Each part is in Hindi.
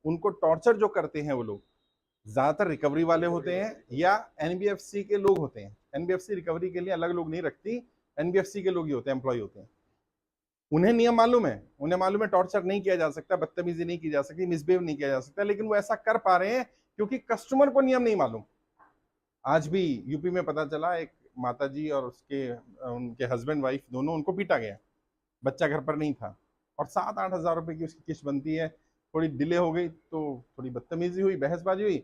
उनको टॉर्चर जो करते हैं वो लोग ज्यादातर रिकवरी वाले होते हैं या एनबीएफसी के लोग होते हैं। एनबीएफसी रिकवरी के लिए अलग लोग नहीं रखती, एनबीएफसी के लोग ही होते हैं, एम्प्लॉय होते हैं। उन्हें नियम मालूम है, उन्हें मालूम है टॉर्चर नहीं किया जा सकता, बदतमीजी नहीं की जा सकती, मिसबिहेव नहीं किया जा सकता, लेकिन वो ऐसा कर पा रहे हैं क्योंकि कस्टमर को नियम नहीं मालूम। आज भी यूपी में पता चला एक माताजी और उनके हस्बैंड वाइफ दोनों, उनको पीटा गया, बच्चा घर पर नहीं था और 7-8 हज़ार रुपए की उसकी किस्त बनती है। थोड़ी डिले हो गई तो थोड़ी बदतमीजी हुई, बहसबाजी हुई,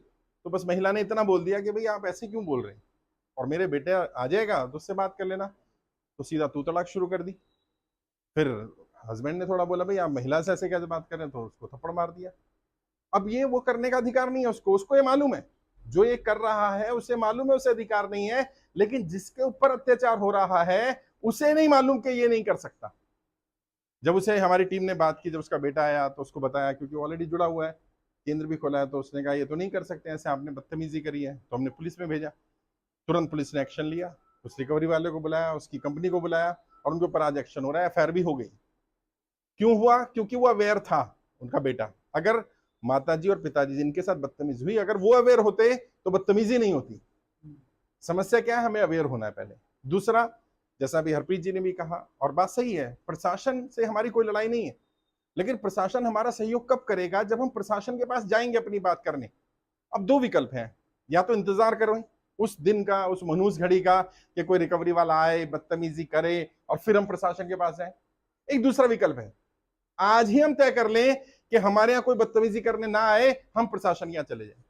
तो बस महिला ने इतना बोल दिया कि भाई आप ऐसे क्यों बोल रहे हैं, और मेरे बेटे आ जाएगा तो उससे बात कर लेना, तो सीधा तू तड़ाक शुरू कर दी। फिर हस्बैंड ने थोड़ा बोला भाई आप महिला से ऐसे कैसे बात कर रहे हैं, तो उसको थप्पड़ मार दिया। अब ये वो करने का अधिकार नहीं है उसको ये मालूम है, जो ये कर रहा है उसे मालूम है उसे अधिकार नहीं है, लेकिन जिसके ऊपर अत्याचार हो रहा है उसे नहीं मालूम कि ये नहीं कर सकता। जब उसे हमारी टीम ने बात की, जब उसका बेटा आया तो उसको बताया, क्योंकि ऑलरेडी जुड़ा हुआ है, केंद्र भी खोला है, तो उसने कहा ये तो नहीं कर सकते ऐसे, आपने बदतमीजी करी है। तो हमने पुलिस में भेजा, तुरंत पुलिस ने एक्शन लिया, उस रिकवरी वाले को बुलाया, उसकी कंपनी को बुलाया और उनके ऊपर आज एक्शन हो रहा है, एफआईआर भी हो गई। क्यों हुआ? क्योंकि वो अवेयर था, उनका बेटा। अगर माताजी और पिताजी जिनके साथ बदतमीजी हुई, अगर वो अवेयर होते तो बदतमीजी नहीं होती। समस्या क्या है? हमें अवेयर होना है पहले। दूसरा, जैसा अभी हरप्रीत जी ने भी कहा और बात सही है, प्रशासन से हमारी कोई लड़ाई नहीं है, लेकिन प्रशासन हमारा सहयोग कब करेगा? जब हम प्रशासन के पास जाएंगे अपनी बात करने। अब दो विकल्प हैं, या तो इंतजार करो उस दिन का, उस मनहूस घड़ी का कि कोई रिकवरी वाला आए, बदतमीजी करे और फिर हम प्रशासन के पास जाएं। एक दूसरा विकल्प है, आज ही हम तय कर लें कि हमारे यहाँ कोई बदतमीजी करने ना आए, हम प्रशासन यहाँ चले जाएं।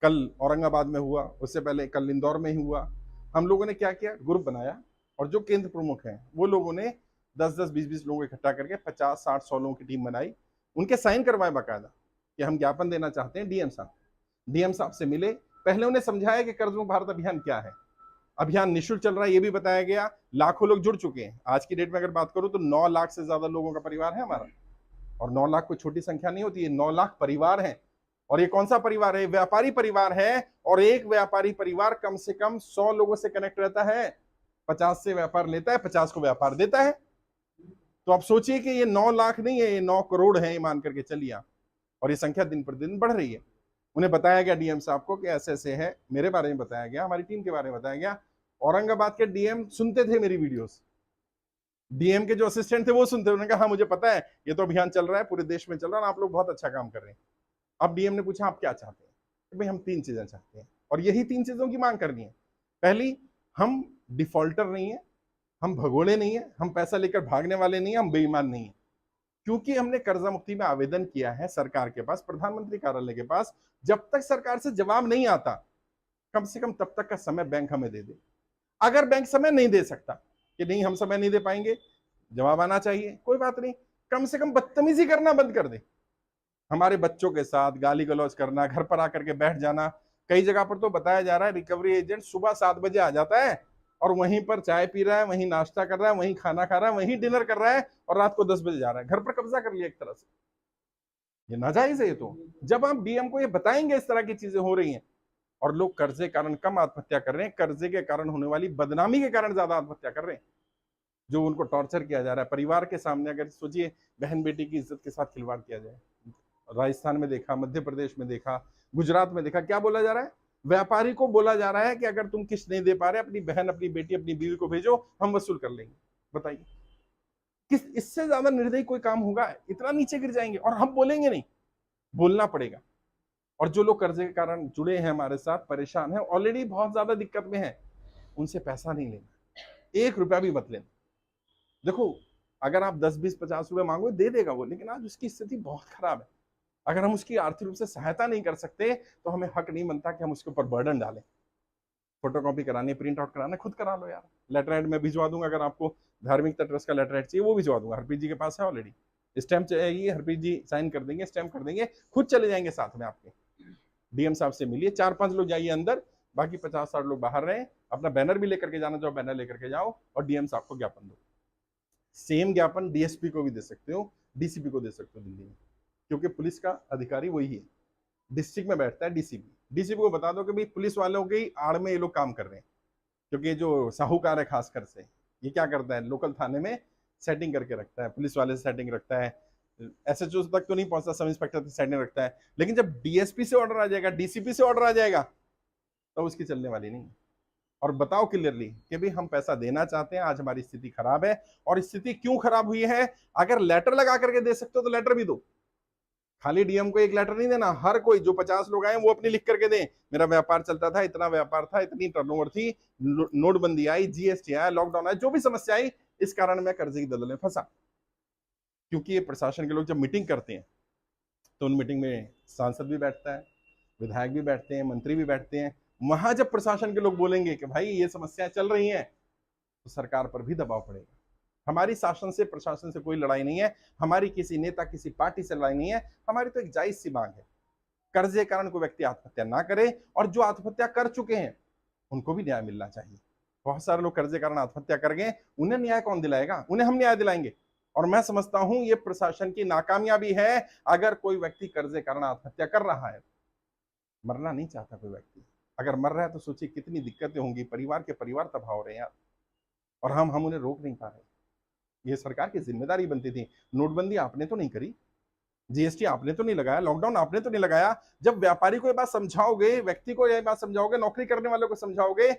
कल औरंगाबाद में हुआ, उससे पहले कल इंदौर में ही हुआ। हम लोगों ने क्या किया? ग्रुप बनाया और जो केंद्र प्रमुख हैं वो लोगों ने 10-10, 20-20 लोगों इकट्ठा करके 50, 60, 100 लोगों की टीम बनाई, उनके साइन करवाए बाकायदा कि हम ज्ञापन देना चाहते हैं डीएम साहब। डीएम साहब से मिले, पहले उन्हें समझाया कि कर्ज मुक्त भारत अभियान क्या है। अभियान निःशुल्क चल रहा है ये भी बताया गया, लाखों लोग जुड़ चुके हैं। आज की डेट में अगर बात करूं तो 9 लाख से ज्यादा लोगों का परिवार है हमारा, और 9 लाख कोई छोटी संख्या नहीं होती है, 9 लाख परिवार है। और ये कौन सा परिवार है? व्यापारी परिवार है, और एक व्यापारी परिवार कम से कम 100 लोगों से कनेक्ट रहता है, 50 से व्यापार लेता है, 50 को व्यापार देता है। तो आप सोचिए कि ये 9 लाख नहीं है, ये 9 करोड़ है, मान करके चलिए आप, और ये संख्या दिन पर दिन बढ़ रही है। उन्हें बताया गया डीएम साहब को कि ऐसे ऐसे है, मेरे बारे में बताया गया, हमारी टीम के बारे में बताया गया। औरंगाबाद के डीएम सुनते थे मेरी वीडियोस, डीएम के जो असिस्टेंट थे वो सुनते, उन्होंने कहा हाँ मुझे पता है, ये तो अभियान चल रहा है, पूरे देश में चल रहा है, आप लोग बहुत अच्छा काम कर रहे हैं। अब डीएम ने पूछा आप क्या चाहते हैं? भाई हम 3 चीजें चाहते हैं, और यही 3 चीजों की मांग करनी है। पहली, हम डिफॉल्टर नहीं है, हम भगोड़े नहीं है, हम पैसा लेकर भागने वाले नहीं है, हम बेईमान नहीं है। क्योंकि हमने कर्जा मुक्ति में आवेदन किया है सरकार के पास, प्रधानमंत्री कार्यालय के पास, जब तक सरकार से जवाब नहीं आता, कम से कम तब तक का समय बैंक हमें दे दे। अगर बैंक समय नहीं दे सकता कि नहीं हम समय नहीं दे पाएंगे, जवाब आना चाहिए, कोई बात नहीं, कम से कम बदतमीजी करना बंद कर दे। हमारे बच्चों के साथ गाली गलौज करना, घर पर आकर के बैठ जाना, कई जगह पर तो बताया जा रहा है रिकवरी एजेंट सुबह 7 बजे आ जाता है और वहीं पर चाय पी रहा है, वहीं नाश्ता कर रहा है, वहीं खाना खा रहा है, वहीं डिनर कर रहा है, और रात को 10 बजे जा रहा है। घर पर कब्जा कर लिया एक तरह से, ये नाजायज है। ये तो जब आप डीएम को ये बताएंगे इस तरह की चीजें हो रही हैं, और लोग कर्जे के कारण कम आत्महत्या कर रहे हैं, कर्जे के कारण होने वाली बदनामी के कारण ज्यादा आत्महत्या कर रहे हैं, जो उनको टॉर्चर किया जा रहा है परिवार के सामने। अगर सोचिए बहन बेटी की इज्जत के साथ खिलवाड़ किया जाए, राजस्थान में देखा, मध्य प्रदेश में देखा, गुजरात में देखा, क्या बोला जा रहा है? व्यापारी को बोला जा रहा है कि अगर तुम किस्त नहीं दे पा रहे, अपनी बहन, अपनी बेटी, अपनी बीवी को भेजो, हम वसूल कर लेंगे। बताइए किस इससे ज्यादा निर्दयी कोई काम होगा? इतना नीचे गिर जाएंगे, और हम बोलेंगे नहीं, बोलना पड़ेगा। और जो लोग कर्जे के कारण जुड़े हैं हमारे साथ, परेशान हैं, ऑलरेडी बहुत ज्यादा दिक्कत में है, उनसे पैसा नहीं लेना, 1 रुपया भी मत लेना। देखो अगर आप 10, 20, 50 रुपए मांगो दे देगा वो, लेकिन आज उसकी स्थिति बहुत खराब है। अगर हम उसकी आर्थिक रूप से सहायता नहीं कर सकते तो हमें हक नहीं बनता कि हम उसके ऊपर बर्डन डालें। फोटोकॉपी करानी, प्रिंट आउट कराना, खुद करा लो यार। लेटर हेड में भिजवा दूंगा, अगर आपको धार्मिक ट्रस्ट का लेटर हेड चाहिए वो भिजवा दूंगा, हरप्रीत जी के पास है ऑलरेडी। स्टैम्प चाहिए, हरप्रीत जी साइन कर देंगे, स्टैम्प कर देंगे, खुद चले जाएंगे साथ में आपके। डीएम साहब से मिलिए, 4-5 लोग जाइए अंदर, बाकी 50-60 लोग बाहर रहे। अपना बैनर भी लेकर के जाना, जो बैनर लेकर के जाओ, और डीएम साहब को ज्ञापन दो। सेम ज्ञापन डीएसपी को भी दे सकते हो, डीसीपी को दे सकते हो दिल्ली में, क्योंकि पुलिस का अधिकारी वही है, डिस्ट्रिक्ट में बैठता है डीसीपी। डीसीपी को बता दो कि भाई पुलिस वालों की आड़ में ये लोग काम कर रहे हैं, क्योंकि जो साहूकार है खासकर से, ये क्या करता है, लोकल थाने में सेटिंग करके रखता है, पुलिस वाले से सेटिंग रखता है, एसएचओ तक तो नहीं पहुंचता, सब इंस्पेक्टर तक साइड में रखता है, लेकिन जब डीएसपी से ऑर्डर आ जाएगा, डीसीपी से ऑर्डर आ जाएगा, तो उसकी चलने वाली नहीं। और बताओ क्लियरली कि भाई हम पैसा देना चाहते हैं, आज हमारी स्थिति खराब है, और स्थिति क्यों खराब हुई है। अगर लेटर लगा करके दे सकते हो तो लेटर भी दो, खाली डीएम को एक लेटर नहीं देना, हर कोई जो 50 लोग आए वो अपनी लिख करके दें, मेरा व्यापार चलता था, इतना व्यापार था, इतनी टर्नओवर थी, नोटबंदी आई, जीएसटी आया, लॉकडाउन आया, जो भी समस्या आई, इस कारण मैं कर्जे की दलदल में फंसा। क्योंकि ये प्रशासन के लोग जब मीटिंग करते हैं तो उन मीटिंग में सांसद भी बैठता है, विधायक भी बैठते हैं, मंत्री भी बैठते हैं। वहां जब प्रशासन के लोग बोलेंगे कि भाई ये समस्याएं चल रही हैं, तो सरकार पर भी दबाव पड़ेगा। हमारी शासन से प्रशासन से कोई लड़ाई नहीं है, हमारी किसी नेता किसी पार्टी से लड़ाई नहीं है, हमारी तो एक जायज सी मांग है, कर्जे कारण कोई व्यक्ति आत्महत्या ना करे, और जो आत्महत्या कर चुके हैं उनको भी न्याय मिलना चाहिए। बहुत सारे लोग कर्जे कारण आत्महत्या कर गए, उन्हें न्याय कौन दिलाएगा, उन्हें हम न्याय दिलाएंगे। और मैं समझता हूं ये प्रशासन की नाकामयाबी है। अगर कोई व्यक्ति कर्जे कारण आत्महत्या कर रहा है, मरना नहीं चाहता कोई व्यक्ति, अगर मर रहा है तो सोचिए कितनी दिक्कतें होंगी, परिवार के परिवार तबाह हो रहे हैं यार, और हम उन्हें रोक नहीं पा रहे। ये सरकार की जिम्मेदारी बनती थी। नोटबंदी आपने तो नहीं करी, जीएसटी आपने तो नहीं लगाया, लॉकडाउन आपने तो नहीं लगाया। जब व्यापारी को ये बात समझाओगे, व्यक्ति को ये बात समझाओगे, नौकरी करने वालों को समझाओगे,